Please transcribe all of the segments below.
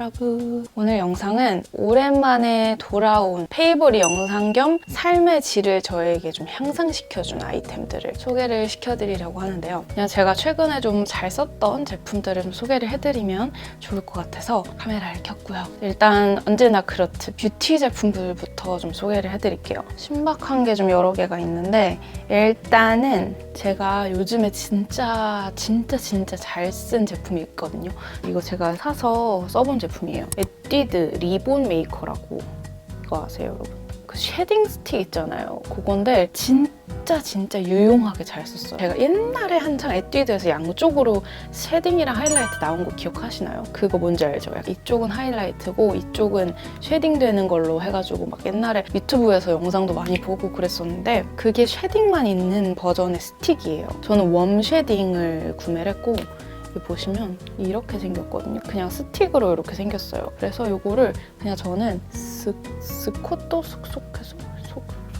여러분, 오늘 영상은 오랜만에 돌아온 페이보리 영상 겸 삶의 질을 저에게 좀 향상시켜준 아이템들을 소개를 시켜드리려고 하는데요. 그냥 제가 최근에 좀 잘 썼던 제품들을 좀 소개를 해드리면 좋을 것 같아서 카메라를 켰고요. 일단 언제나 그렇듯 뷰티 제품들부터 좀 소개를 해드릴게요. 신박한 게 좀 여러 개가 있는데 일단은 제가 요즘에 진짜 잘 쓴 제품이 있거든요. 이거 제가 사서 써본 제품이에요. 에뛰드 리본 메이커라고. 이거 아세요, 여러분? 그 쉐딩 스틱 있잖아요. 그건데 진짜 유용하게 잘 썼어요. 제가 옛날에 한창 에뛰드에서 양쪽으로 쉐딩이랑 하이라이트 나온 거 기억하시나요? 그거 뭔지 알죠? 이쪽은 하이라이트고 이쪽은 쉐딩 되는 걸로 해가지고 막 옛날에 유튜브에서 영상도 많이 보고 그랬었는데 그게 쉐딩만 있는 버전의 스틱이에요. 저는 웜 쉐딩을 구매를 했고 보시면 이렇게 생겼거든요. 그냥 스틱으로 이렇게 생겼어요. 그래서 이거를 그냥 저는 스콧도 쏙쏙해서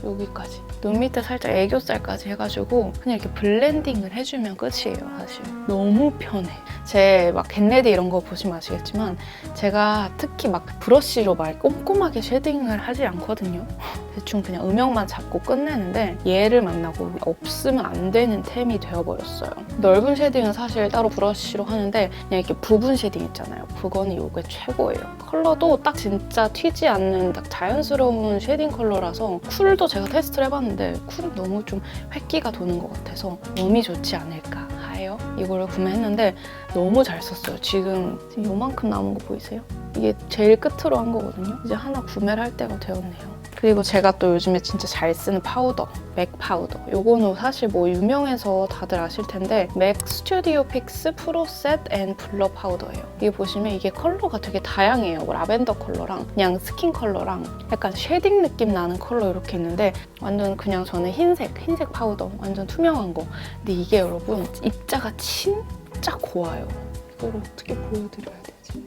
여기까지 눈 밑에 살짝 애교살까지 해가지고 그냥 이렇게 블렌딩을 해주면 끝이에요. 사실 너무 편해. 제 막 겟레디 이런 거 보시면 아시겠지만 제가 특히 막 브러쉬로 막 꼼꼼하게 쉐딩을 하지 않거든요. 대충 그냥 음영만 잡고 끝내는데 얘를 만나고 없으면 안 되는 템이 되어버렸어요. 넓은 쉐딩은 사실 따로 브러쉬로 하는데 그냥 이렇게 부분 쉐딩 있잖아요. 그거는 이게 최고예요. 컬러도 딱 진짜 튀지 않는 딱 자연스러운 쉐딩 컬러라서 쿨도 제가 테스트를 해봤는데 쿨은 너무 좀 획기가 도는 것 같아서 몸이 좋지 않을까 하여 이거를 구매했는데 너무 잘 썼어요. 지금 요만큼 남은 거 보이세요? 이게 제일 끝으로 한 거거든요. 이제 하나 구매를 할 때가 되었네요. 그리고 제가 또 요즘에 진짜 잘 쓰는 파우더, 맥 파우더. 요거는 사실 뭐 유명해서 다들 아실 텐데 맥 스튜디오 픽스 프로 셋 앤 블러 파우더예요. 이게 보시면 이게 컬러가 되게 다양해요. 뭐 라벤더 컬러랑 그냥 스킨 컬러랑 약간 쉐딩 느낌 나는 컬러 이렇게 있는데 완전 그냥 저는 흰색 파우더 완전 투명한 거. 근데 이게 여러분 입자가 진짜 고와요. 이걸 어떻게 보여드려야 되지?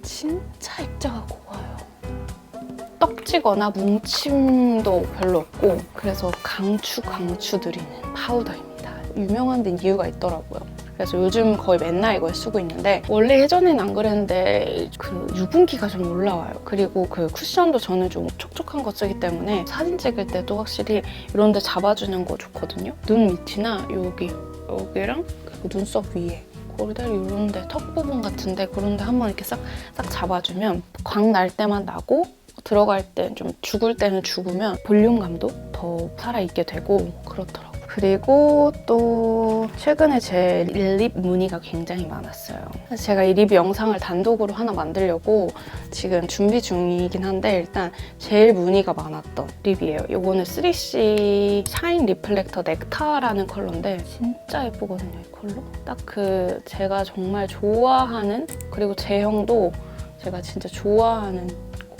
진짜 입자가 고와요. 떡지거나 뭉침도 별로 없고 그래서 강추드리는 파우더입니다. 유명한 데는 이유가 있더라고요. 그래서 요즘 거의 맨날 이걸 쓰고 있는데 원래 예전에는 안 그랬는데 그 유분기가 좀 올라와요. 그리고 그 쿠션도 저는 좀 촉촉한 거 쓰기 때문에 사진 찍을 때도 확실히 이런 데 잡아주는 거 좋거든요. 눈 밑이나 여기랑 그리고 눈썹 위에 고리다리 이런 데 턱 부분 같은데 그런 데 한번 이렇게 싹 잡아주면 광 날 때만 나고 들어갈 때 좀 죽을 때는 죽으면 볼륨감도 더 살아있게 되고 그렇더라고요. 그리고 또 최근에 제 립 문의가 굉장히 많았어요. 그래서 제가 이 리뷰 영상을 단독으로 하나 만들려고 지금 준비 중이긴 한데 일단 제일 문의가 많았던 립이에요. 이거는 3C 샤인 리플렉터 넥타라는 컬러인데 진짜 예쁘거든요, 이 컬러. 딱 그 제가 정말 좋아하는 그리고 제형도 제가 진짜 좋아하는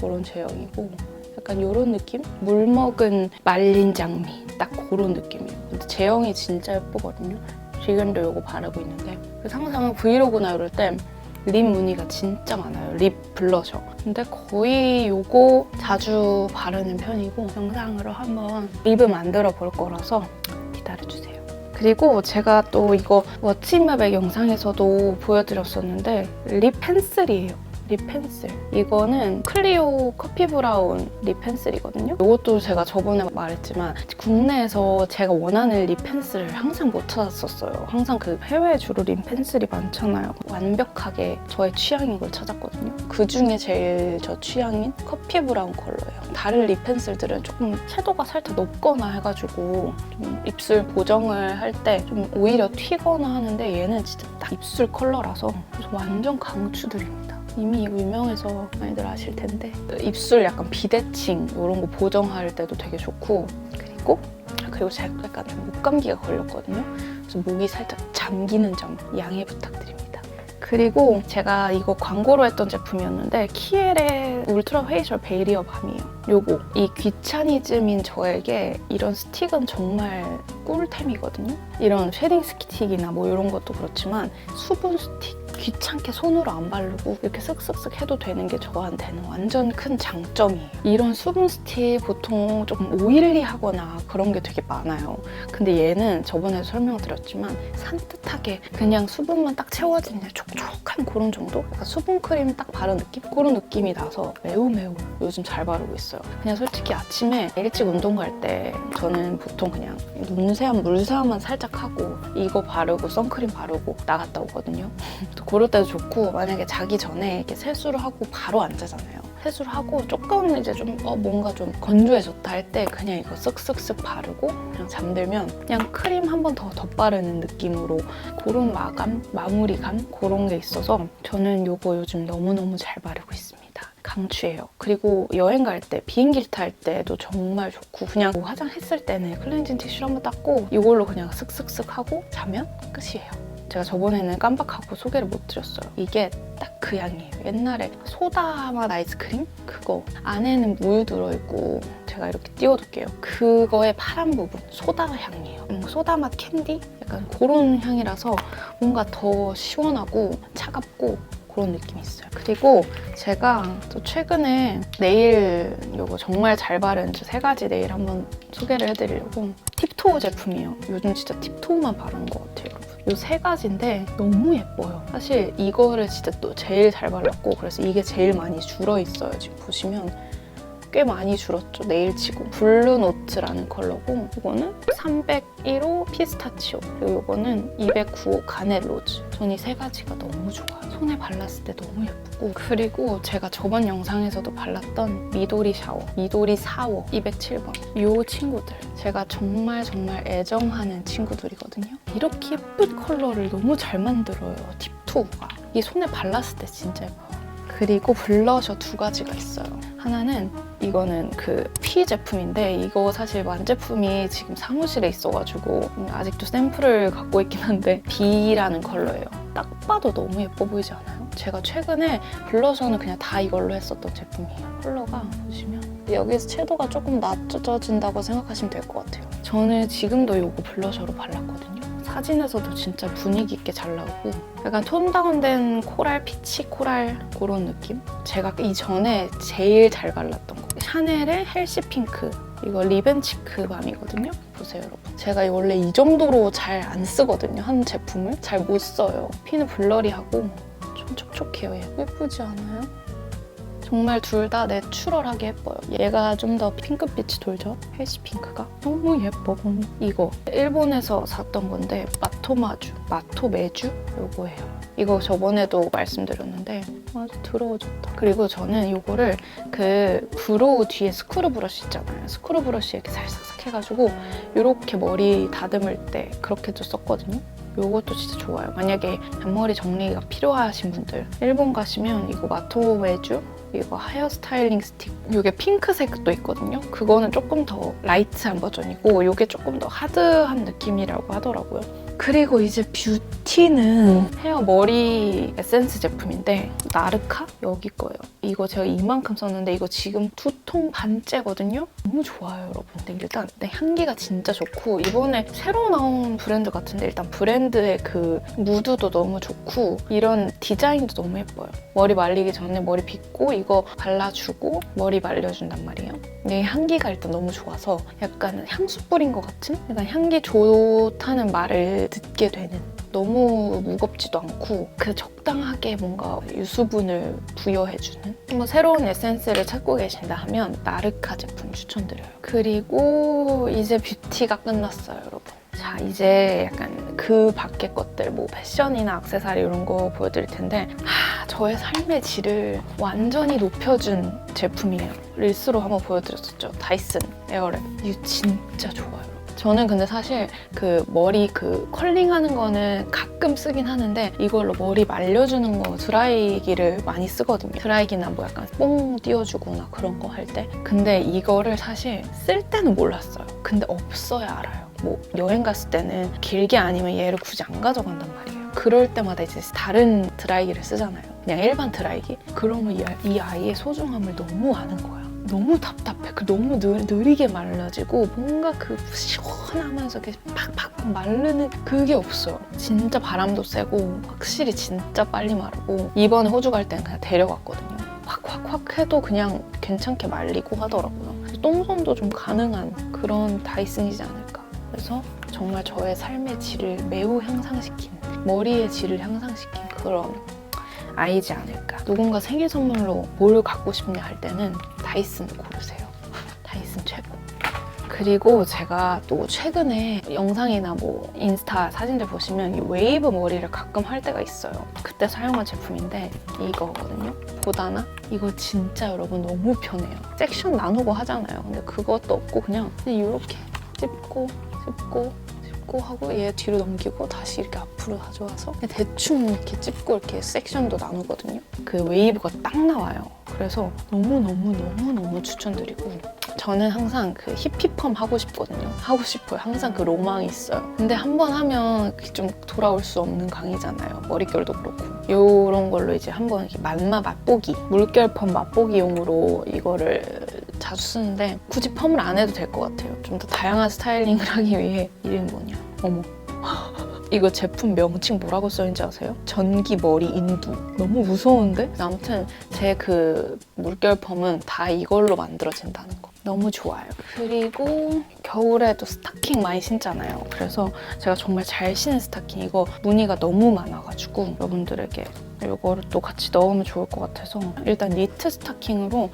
그런 제형이고 약간 이런 느낌? 물 먹은 말린 장미 딱 그런 느낌이에요. 근데 제형이 진짜 예쁘거든요. 지금도 이거 바르고 있는데 그래서 항상 브이로그나 이럴 때 립 무늬가 진짜 많아요. 립 블러셔. 근데 거의 이거 자주 바르는 편이고 영상으로 한번 립을 만들어 볼 거라서 기다려주세요. 그리고 제가 또 이거 워치맵의 영상에서도 보여드렸었는데 립 펜슬이에요. 립 펜슬. 이거는 클리오 커피 브라운 립 펜슬이거든요. 이것도 제가 저번에 말했지만 국내에서 제가 원하는 립 펜슬을 항상 못 찾았었어요. 항상 그 해외에 주로 립 펜슬이 많잖아요. 완벽하게 저의 취향인 걸 찾았거든요. 그중에 제일 저 취향인 커피 브라운 컬러예요. 다른 립 펜슬들은 조금 채도가 살짝 높거나 해가지고 좀 입술 보정을 할 때 좀 오히려 튀거나 하는데 얘는 진짜 딱 입술 컬러라서 완전 강추드립니다. 이미 이거 유명해서 많이들 아실 텐데 입술 약간 비대칭 이런 거 보정할 때도 되게 좋고 그리고 제가 약간 좀 목감기가 걸렸거든요. 그래서 목이 살짝 잠기는 점 양해 부탁드립니다. 그리고 제가 이거 광고로 했던 제품이었는데 키엘의 울트라 페이셜 베리어 밤이에요. 요거 이 귀차니즘인 저에게 이런 스틱은 정말 꿀템이거든요. 이런 쉐딩 스틱이나 뭐 이런 것도 그렇지만 수분 스틱 귀찮게 손으로 안 바르고 이렇게 쓱쓱쓱 해도 되는 게 저한테는 완전 큰 장점이에요. 이런 수분 스틱 보통 조금 오일리하거나 그런 게 되게 많아요. 근데 얘는 저번에도 설명드렸지만 산뜻하게 그냥 수분만 딱 채워지는 촉촉한 그런 정도? 약간 수분크림 딱 바른 느낌? 그런 느낌이 나서 매우 요즘 잘 바르고 있어요. 그냥 솔직히 아침에 일찍 운동 갈 때 저는 보통 그냥 눈세안, 물세안만 살짝 하고 이거 바르고 선크림 바르고 나갔다 오거든요. 또 그럴 때도 좋고 만약에 자기 전에 이렇게 세수를 하고 바로 안 자잖아요. 세수를 하고 조금 이제 좀 뭔가 좀 건조해졌다 할 때 그냥 이거 쓱쓱쓱 바르고 그냥 잠들면 그냥 크림 한 번 더 덧바르는 느낌으로 그런 마무리감 그런 게 있어서 저는 이거 요즘 너무너무 잘 바르고 있습니다. 강추해요. 그리고 여행 갈 때, 비행기를 탈 때도 정말 좋고 그냥 뭐 화장했을 때는 클렌징 티슈를 한번 닦고 이걸로 그냥 쓱쓱쓱 하고 자면 끝이에요. 제가 저번에는 깜빡하고 소개를 못 드렸어요. 이게 딱 그 향이에요. 옛날에 소다맛 아이스크림? 그거 안에는 우유 들어있고 제가 이렇게 띄워둘게요. 그거의 파란 부분, 소다 향이에요. 소다맛 캔디? 약간 그런 향이라서 뭔가 더 시원하고 차갑고 그런 느낌이 있어요. 그리고 제가 또 최근에 네일 이거 정말 잘 바른 3가지 네일 한번 소개를 해드리려고 팁토어 제품이에요. 요즘 진짜 팁토어만 바르는 것 같아요, 여러분. 이 3가지인데 너무 예뻐요. 사실 이거를 진짜 또 제일 잘 발랐고 그래서 이게 제일 많이 줄어있어요. 지금 보시면 꽤 많이 줄었죠, 네일치고. 블루노트라는 컬러고 이거는 301호 피스타치오 그리고 이거는 209호 가넷 로즈. 전 이 3가지가 너무 좋아요. 손에 발랐을 때 너무 예쁘고 그리고 제가 저번 영상에서도 발랐던 미도리 샤워, 미도리 사워 207번 이 친구들 제가 정말 애정하는 친구들이거든요. 이렇게 예쁜 컬러를 너무 잘 만들어요, 팁토가. 이 손에 발랐을 때 진짜 예뻐요. 그리고 블러셔 2가지가 있어요. 하나는 이거는 그 피 제품인데 이거 사실 완제품이 지금 사무실에 있어가지고 아직도 샘플을 갖고 있긴 한데 B라는 컬러예요. 딱 봐도 너무 예뻐 보이지 않아요? 제가 최근에 블러셔는 그냥 다 이걸로 했었던 제품이에요. 컬러가 보시면 여기서 채도가 조금 낮춰진다고 생각하시면 될 것 같아요. 저는 지금도 이거 블러셔로 발랐거든요. 사진에서도 진짜 분위기 있게 잘 나오고 약간 톤 다운된 코랄, 피치 코랄 그런 느낌? 제가 이전에 제일 잘 발랐던 거 샤넬의 헬시 핑크 이거 리벤치크 밤이거든요. 보세요, 여러분. 제가 원래 이 정도로 잘 안 쓰거든요, 한 제품을. 잘 못 써요. 피는 블러리하고 좀 촉촉해요. 얘. 예쁘지 않아요? 정말 둘 다 내추럴하게 예뻐요. 얘가 좀 더 핑크빛이 돌죠? 헬시 핑크가. 너무 예뻐. 이거 일본에서 샀던 건데 마토메주? 요거예요. 이거 저번에도 말씀드렸는데 아주 더러워졌다. 그리고 저는 이거를 그 브로우 뒤에 스크루 브러쉬 있잖아요. 스크루 브러쉬 이렇게 살싹 해가지고 이렇게 머리 다듬을 때 그렇게도 썼거든요. 이것도 진짜 좋아요. 만약에 앞머리 정리가 필요하신 분들 일본 가시면 이거 마토메주 이거 헤어 스타일링 스틱 이게 핑크색도 있거든요. 그거는 조금 더 라이트한 버전이고 이게 조금 더 하드한 느낌이라고 하더라고요. 그리고 이제 뷰티는 헤어 머리 에센스 제품인데 나르카? 여기 거예요. 이거 제가 이만큼 썼는데 이거 지금 2통 반째거든요. 너무 좋아요, 여러분. 근데 일단 향기가 진짜 좋고 이번에 새로 나온 브랜드 같은데 일단 브랜드의 그 무드도 너무 좋고 이런 디자인도 너무 예뻐요. 머리 말리기 전에 머리 빗고 이거 발라주고 머리 말려준단 말이에요. 이 향기가 일단 너무 좋아서 약간 향수 뿌린 것 같은? 약간 향기 좋다는 말을 듣게 되는 너무 무겁지도 않고 그 적당하게 뭔가 유수분을 부여해주는 뭐 새로운 에센스를 찾고 계신다 하면 나르카 제품 추천드려요. 그리고 이제 뷰티가 끝났어요, 여러분. 자, 이제 약간 그 밖의 것들 뭐 패션이나 액세서리 이런 거 보여드릴 텐데 저의 삶의 질을 완전히 높여준 제품이에요. 릴스로 한번 보여드렸었죠. 다이슨 에어랩. 이거 진짜 좋아요. 저는 근데 사실 그 머리 그 컬링하는 거는 가끔 쓰긴 하는데 이걸로 머리 말려주는 거 드라이기를 많이 쓰거든요. 드라이기나 뭐 약간 뽕 띄워주거나 그런 거 할 때. 근데 이거를 사실 쓸 때는 몰랐어요. 근데 없어야 알아요. 뭐 여행 갔을 때는 길게 아니면 얘를 굳이 안 가져간단 말이에요. 그럴 때마다 이제 다른 드라이기를 쓰잖아요. 그냥 일반 드라이기. 그러면 이 아이의 소중함을 너무 아는 거야. 너무 답답해. 너무 느리게 말라지고 뭔가 그 시원하면서 이렇게 팍팍 마르는 그게 없어요. 진짜 바람도 세고 확실히 진짜 빨리 마르고 이번에 호주 갈 때는 그냥 데려갔거든요. 확 해도 그냥 괜찮게 말리고 하더라고요. 똥손도 좀 가능한 그런 다이슨이지 않을까. 그래서 정말 저의 삶의 질을 매우 향상시킨, 머리의 질을 향상시킨 그런 아이지 않을까. 누군가 생일 선물로 뭘 갖고 싶냐 할 때는 다이슨을 고르세요. 다이슨 최고. 그리고 제가 또 최근에 영상이나 뭐 인스타 사진들 보시면 이 웨이브 머리를 가끔 할 때가 있어요. 그때 사용한 제품인데 이거거든요. 보다나 이거 진짜 여러분 너무 편해요. 섹션 나누고 하잖아요. 근데 그것도 없고 그냥 이렇게 찝고 하고 얘 뒤로 넘기고 다시 이렇게 앞으로 가져와서 대충 이렇게 찝고 이렇게 섹션도 나누거든요. 그 웨이브가 딱 나와요. 그래서 너무 추천드리고 저는 항상 그 히피펌 하고 싶거든요. 하고 싶어요. 항상 그 로망이 있어요. 근데 한 번 하면 좀 돌아올 수 없는 강이잖아요. 머릿결도 그렇고. 이런 걸로 이제 한번 이렇게 맛보기, 물결펌 맛보기용으로 이거를 자주 쓰는데 굳이 펌을 안 해도 될 것 같아요. 좀 더 다양한 스타일링을 하기 위해. 이름이 뭐냐? 어머. 이거 제품 명칭 뭐라고 써있는지 아세요? 전기 머리 인두. 너무 무서운데? 아무튼 제 그 물결펌은 다 이걸로 만들어진다는 거. 너무 좋아요. 그리고 겨울에도 스타킹 많이 신잖아요. 그래서 제가 정말 잘 신는 스타킹, 이거 무늬가 너무 많아가지고 여러분들에게 이거를 또 같이 넣으면 좋을 것 같아서 일단 니트 스타킹으로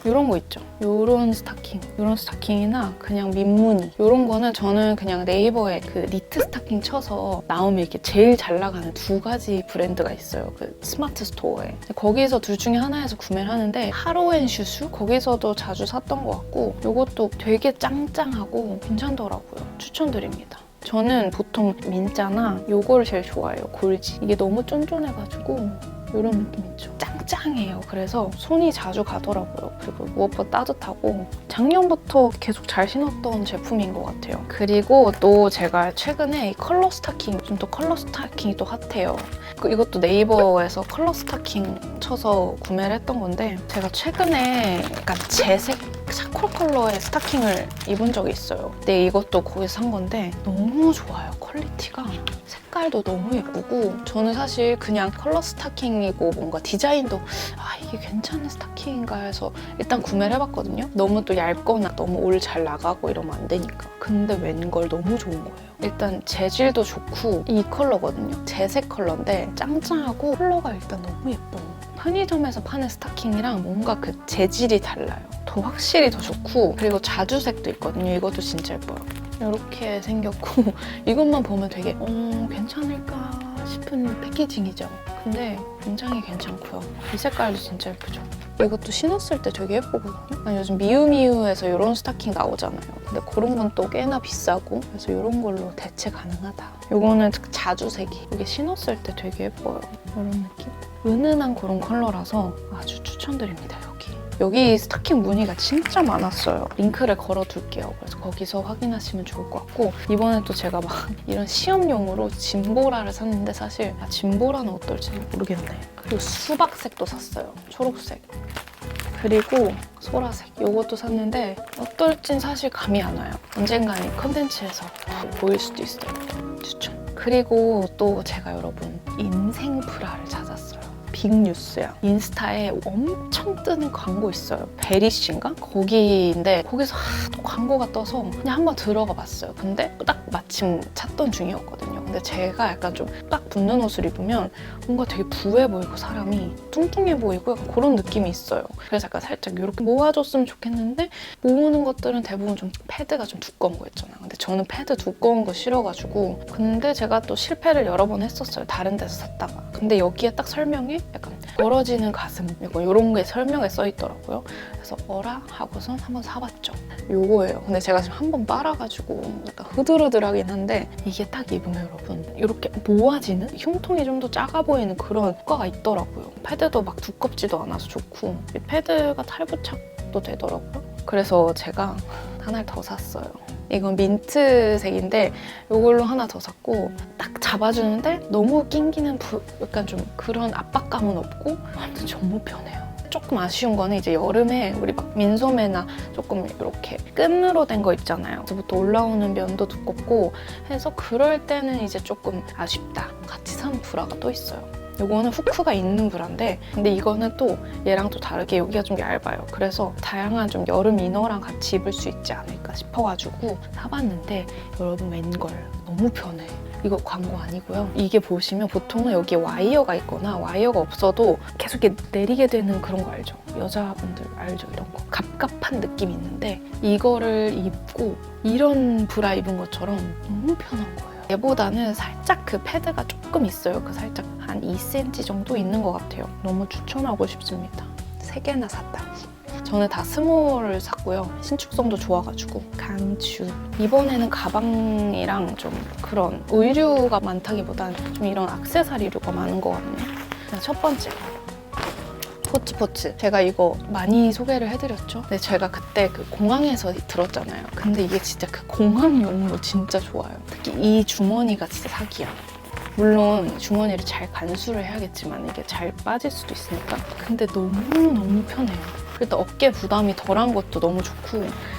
이런 거 있죠. 이런 스타킹이나 그냥 민무늬 이런 거는 저는 그냥 네이버에 그 니트 스타킹 쳐서 나오면 이렇게 제일 잘 나가는 두 가지 브랜드가 있어요. 그 스마트 스토어에. 거기서 둘 중에 하나에서 구매를 하는데 하로앤슈슈? 거기서도 자주 샀던 것 같고 이것도 되게 짱짱하고 괜찮더라고요. 추천드립니다. 저는 보통 민자나 요거를 제일 좋아해요. 골지. 이게 너무 쫀쫀해가지고 이런 느낌 있죠. 짱짱해요. 그래서 손이 자주 가더라고요. 그리고 무엇보다 따뜻하고 작년부터 계속 잘 신었던 제품인 것 같아요. 그리고 또 제가 최근에 이 컬러 스타킹, 요즘 또 컬러 스타킹이 또 핫해요. 이것도 네이버에서 컬러 스타킹 쳐서 구매를 했던 건데 제가 최근에 약간 재색 차콜 컬러의 스타킹을 입은 적이 있어요. 근데 이것도 거기서 산 건데 너무 좋아요. 퀄리티가. 색깔도 너무 예쁘고 저는 사실 그냥 컬러 스타킹이고 뭔가 디자인도 이게 괜찮은 스타킹인가 해서 일단 구매를 해봤거든요. 너무 또 얇거나 너무 올 잘 나가고 이러면 안 되니까. 근데 웬걸 너무 좋은 거예요. 일단 재질도 좋고 이 컬러거든요. 재색 컬러인데 짱짱하고 컬러가 일단 너무 예뻐요. 편의점에서 파는 스타킹이랑 뭔가 그 재질이 달라요. 더 확실히 더 좋고 그리고 자주색도 있거든요. 이것도 진짜 예뻐요. 이렇게 생겼고 이것만 보면 되게 괜찮을까 싶은 패키징이죠. 근데 굉장히 괜찮고요. 이 색깔도 진짜 예쁘죠. 이것도 신었을 때 되게 예쁘거든요. 요즘 미우미우에서 이런 스타킹 나오잖아요. 근데 그런 건 또 꽤나 비싸고 그래서 이런 걸로 대체 가능하다. 이거는 자주색이 이게 신었을 때 되게 예뻐요. 이런 느낌? 은은한 그런 컬러라서 아주 추천드립니다. 여기 스타킹 무늬가 진짜 많았어요. 링크를 걸어둘게요. 그래서 거기서 확인하시면 좋을 것 같고 이번에 또 제가 막 이런 시험용으로 짐보라를 샀는데 사실 짐보라는 어떨지 모르겠네. 그리고 수박색도 샀어요. 초록색. 그리고 소라색. 이것도 샀는데 어떨진 사실 감이 안 와요. 언젠가는 이 컨텐츠에서 보일 수도 있어요. 추천. 그리고 또 제가 여러분 인생 브라를 찾았어요. 빅뉴스야. 인스타에 엄청 뜨는 광고 있어요. 베리씨인가? 거기인데 거기서 하도 광고가 떠서 그냥 한번 들어가 봤어요. 근데 딱 마침 찾던 중이었거든요. 근데 제가 약간 좀 딱 붙는 옷을 입으면 뭔가 되게 부해 보이고 사람이 뚱뚱해 보이고 약간 그런 느낌이 있어요. 그래서 약간 살짝 이렇게 모아줬으면 좋겠는데 모으는 것들은 대부분 좀 패드가 좀 두꺼운 거 있잖아요. 근데 저는 패드 두꺼운 거 싫어가지고 근데 제가 또 실패를 여러 번 했었어요. 다른 데서 샀다가. 근데 여기에 딱 설명에 약간 벌어지는 가슴 이런 게 설명에 써 있더라고요. 그래서 어라? 하고선 한번 사봤죠. 요거예요. 근데 제가 지금 한번 빨아가지고 약간 흐들흐들하긴 한데 이게 딱 입으면 여러분 이렇게 모아지는? 흉통이 좀 더 작아 보이는 그런 효과가 있더라고요. 패드도 막 두껍지도 않아서 좋고 이 패드가 탈부착도 되더라고요. 그래서 제가 하나를 더 샀어요. 이건 민트색인데 이걸로 하나 더 샀고 딱 잡아주는데 너무 낑기는 약간 좀 그런 압박감은 없고 아무튼 정말 편해요. 조금 아쉬운 거는 이제 여름에 우리 막 민소매나 조금 이렇게 끈으로 된 거 있잖아요. 그래서부터 올라오는 면도 두껍고 해서 그럴 때는 이제 조금 아쉽다. 같이 산 브라가 또 있어요. 이거는 후크가 있는 브라인데 근데 이거는 또 얘랑 또 다르게 여기가 좀 얇아요. 그래서 다양한 좀 여름 이너랑 같이 입을 수 있지 않을까 싶어가지고 사봤는데 여러분 웬걸 너무 편해. 이거 광고 아니고요. 이게 보시면 보통은 여기에 와이어가 있거나 와이어가 없어도 계속 이렇게 내리게 되는 그런 거 알죠? 여자분들 알죠? 이런 거. 갑갑한 느낌이 있는데 이거를 입고 이런 브라 입은 것처럼 너무 편한 거예요. 얘보다는 살짝 그 패드가 조금 있어요. 그 살짝 한 2cm 정도 있는 것 같아요. 너무 추천하고 싶습니다. 3개나 샀다. 저는 다 스몰을 샀고요. 신축성도 좋아가지고 강추. 이번에는 가방이랑 좀 그런 의류가 많다기보단 좀 이런 액세서리류가 많은 것 같네요. 첫 번째. 포츠. 제가 이거 많이 소개를 해드렸죠? 근데 제가 그때 그 공항에서 들었잖아요. 근데 이게 진짜 그 공항용으로 진짜 좋아요. 특히 이 주머니가 진짜 사기야. 물론 주머니를 잘 간수를 해야겠지만 이게 잘 빠질 수도 있으니까. 근데 너무너무 편해요. 일단 어깨 부담이 덜한 것도 너무 좋고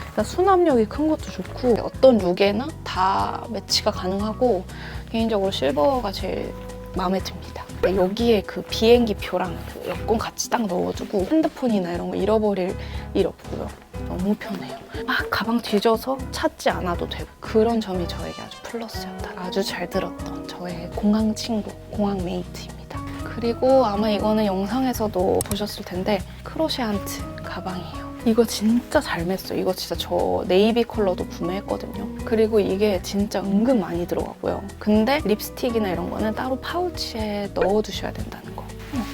일단 수납력이 큰 것도 좋고 어떤 룩에나 다 매치가 가능하고 개인적으로 실버가 제일 마음에 듭니다. 여기에 그 비행기 표랑 그 여권 같이 딱 넣어두고 핸드폰이나 이런 거 잃어버릴 일 없고요. 너무 편해요. 막 가방 뒤져서 찾지 않아도 되고 그런 점이 저에게 아주 플러스였다. 아주 잘 들었던 저의 공항 친구, 공항 메이트입니다. 그리고 아마 이거는 영상에서도 보셨을 텐데 크로셰안트 가방이에요. 이거 진짜 잘 맸어요. 이거 진짜 저 네이비 컬러도 구매했거든요. 그리고 이게 진짜 은근 많이 들어가고요. 근데 립스틱이나 이런 거는 따로 파우치에 넣어두셔야 된다는 거.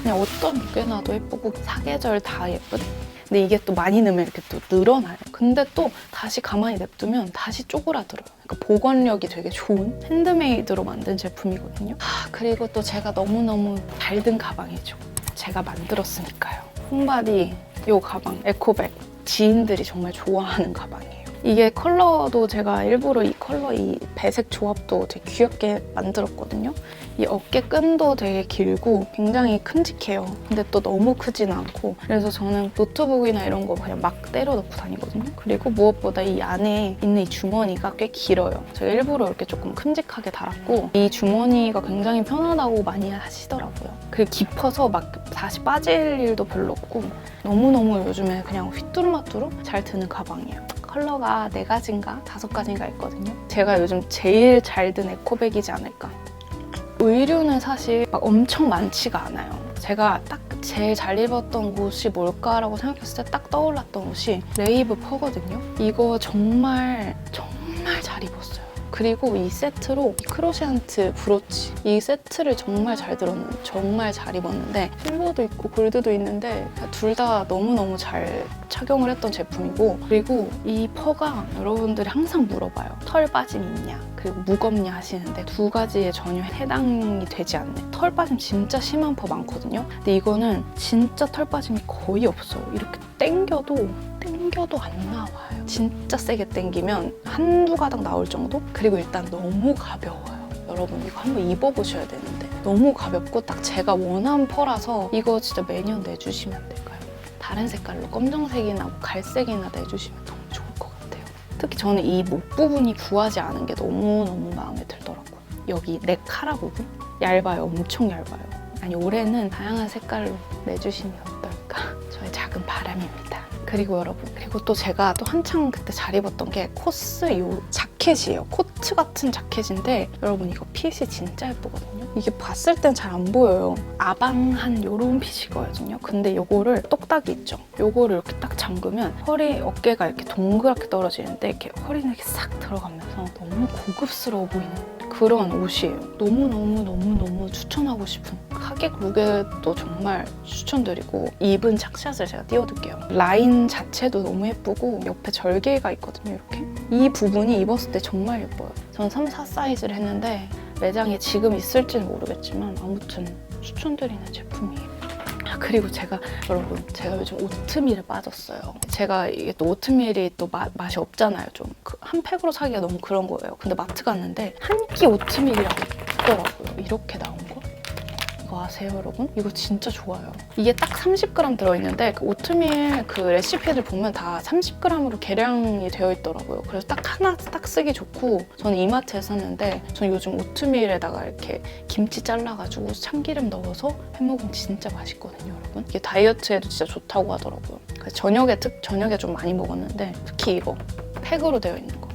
그냥 어떤 무게나도 예쁘고 사계절 다 예쁜? 근데 이게 또 많이 넣으면 이렇게 또 늘어나요. 근데 또 다시 가만히 냅두면 다시 쪼그라들어요. 그러니까 보관력이 되게 좋은 핸드메이드로 만든 제품이거든요. 그리고 또 제가 너무너무 잘 든 가방이죠. 제가 만들었으니까요. 홈바디 이 가방, 에코백. 지인들이 정말 좋아하는 가방이에요. 이게 컬러도 제가 일부러 이 컬러, 이 배색 조합도 되게 귀엽게 만들었거든요. 이 어깨 끈도 되게 길고 굉장히 큼직해요. 근데 또 너무 크진 않고 그래서 저는 노트북이나 이런 거 그냥 막 때려 넣고 다니거든요. 그리고 무엇보다 이 안에 있는 이 주머니가 꽤 길어요. 제가 일부러 이렇게 조금 큼직하게 달았고 이 주머니가 굉장히 편하다고 많이 하시더라고요. 그리고 깊어서 막 다시 빠질 일도 별로 없고 너무너무 요즘에 그냥 휘뚜루마뚜루 잘 드는 가방이에요. 컬러가 4가지인가 5가지인가 있거든요. 제가 요즘 제일 잘 든 에코백이지 않을까. 의류는 사실 막 엄청 많지가 않아요. 제가 딱 제일 잘 입었던 옷이 뭘까라고 생각했을 때 딱 떠올랐던 옷이 레이브 퍼거든요. 이거 정말 잘 입었어요. 그리고 이 세트로 크로셰안트 브로치 이 세트를 정말 잘 입었는데 실버도 있고 골드도 있는데 둘 다 너무너무 잘 착용을 했던 제품이고 그리고 이 퍼가 여러분들이 항상 물어봐요. 털 빠짐 있냐 그리고 무겁냐 하시는데 2가지에 전혀 해당이 되지 않는 털 빠짐 진짜 심한 퍼 많거든요. 근데 이거는 진짜 털 빠짐이 거의 없어요. 이렇게 당겨도 안 나와요. 진짜 세게 당기면 한두 가닥 나올 정도? 그리고 일단 너무 가벼워요. 여러분 이거 한번 입어보셔야 되는데 너무 가볍고 딱 제가 원하는 펄라서 이거 진짜 매년 내주시면 될까요? 다른 색깔로 검정색이나 갈색이나 내주시면 너무 좋을 것 같아요. 특히 저는 이 목 부분이 부하지 않은 게 너무너무 마음에 들더라고요. 여기 넥 카라 부분 얇아요. 엄청 얇아요. 아니 올해는 다양한 색깔로 내주시면 어떨까? 저의 작은 바람입니다. 그리고 여러분 그리고 또 제가 또 한창 그때 잘 입었던 게 코스 요 자켓이에요. 코트 같은 자켓인데 여러분 이거 핏이 진짜 예쁘거든요. 이게 봤을 땐 잘 안 보여요. 아방한 요런 핏이거든요. 근데 요거를 똑딱이 있죠. 요거를 이렇게 딱 잠그면 허리 어깨가 이렇게 동그랗게 떨어지는데 이렇게 허리는 이렇게 싹 들어가면서 너무 고급스러워 보이는 그런 옷이에요. 너무너무 추천하고 싶은 하객 룩에도 정말 추천드리고 입은 착샷을 제가 띄워둘게요. 라인 자체도 너무 예쁘고 옆에 절개가 있거든요. 이렇게 이 부분이 입었을 때 정말 예뻐요. 저는 3, 4 사이즈를 했는데 매장에 지금 있을지는 모르겠지만 아무튼 추천드리는 제품이에요. 그리고 여러분 제가 요즘 오트밀에 빠졌어요. 제가 이게 또 오트밀이 또 맛이 없잖아요. 좀 한 팩으로 사기가 너무 그런 거예요. 근데 마트 갔는데 한 끼 오트밀이라고 있더라고요. 이렇게 나온 거. 이거 아세요, 여러분? 이거 진짜 좋아요. 이게 딱 30g 들어있는데 그 오트밀 그 레시피를 보면 다 30g으로 계량이 되어 있더라고요. 그래서 딱 하나 딱 쓰기 좋고 저는 이마트에서 샀는데 저는 요즘 오트밀에다가 이렇게 김치 잘라가지고 참기름 넣어서 해먹으면 진짜 맛있거든요, 여러분. 이게 다이어트에도 진짜 좋다고 하더라고요. 그래서 저녁에 좀 많이 먹었는데 특히 이거 팩으로 되어 있는 거.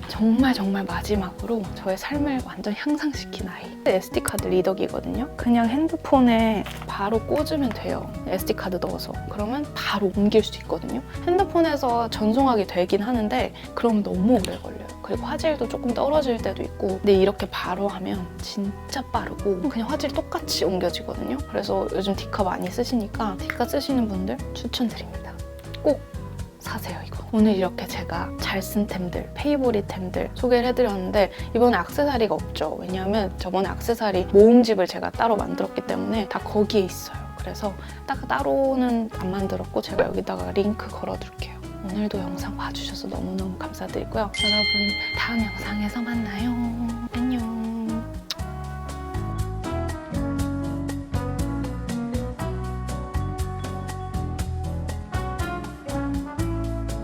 정말 마지막으로 저의 삶을 완전 향상시킨 아이. SD카드 리더기거든요. 그냥 핸드폰에 바로 꽂으면 돼요. SD카드 넣어서. 그러면 바로 옮길 수 있거든요. 핸드폰에서 전송하기 되긴 하는데 그럼 너무 오래 걸려요. 그리고 화질도 조금 떨어질 때도 있고 근데 이렇게 바로 하면 진짜 빠르고 그냥 화질 똑같이 옮겨지거든요. 그래서 요즘 디카 많이 쓰시니까 디카 쓰시는 분들 추천드립니다. 꼭 사세요, 이거. 오늘 이렇게 제가 잘 쓴 템들, 페이보릿템들 소개를 해드렸는데 이번에 액세서리가 없죠. 왜냐하면 저번에 액세서리 모음집을 제가 따로 만들었기 때문에 다 거기에 있어요. 그래서 딱 따로는 안 만들었고 제가 여기다가 링크 걸어둘게요. 오늘도 영상 봐주셔서 너무너무 감사드리고요. 여러분 다음 영상에서 만나요.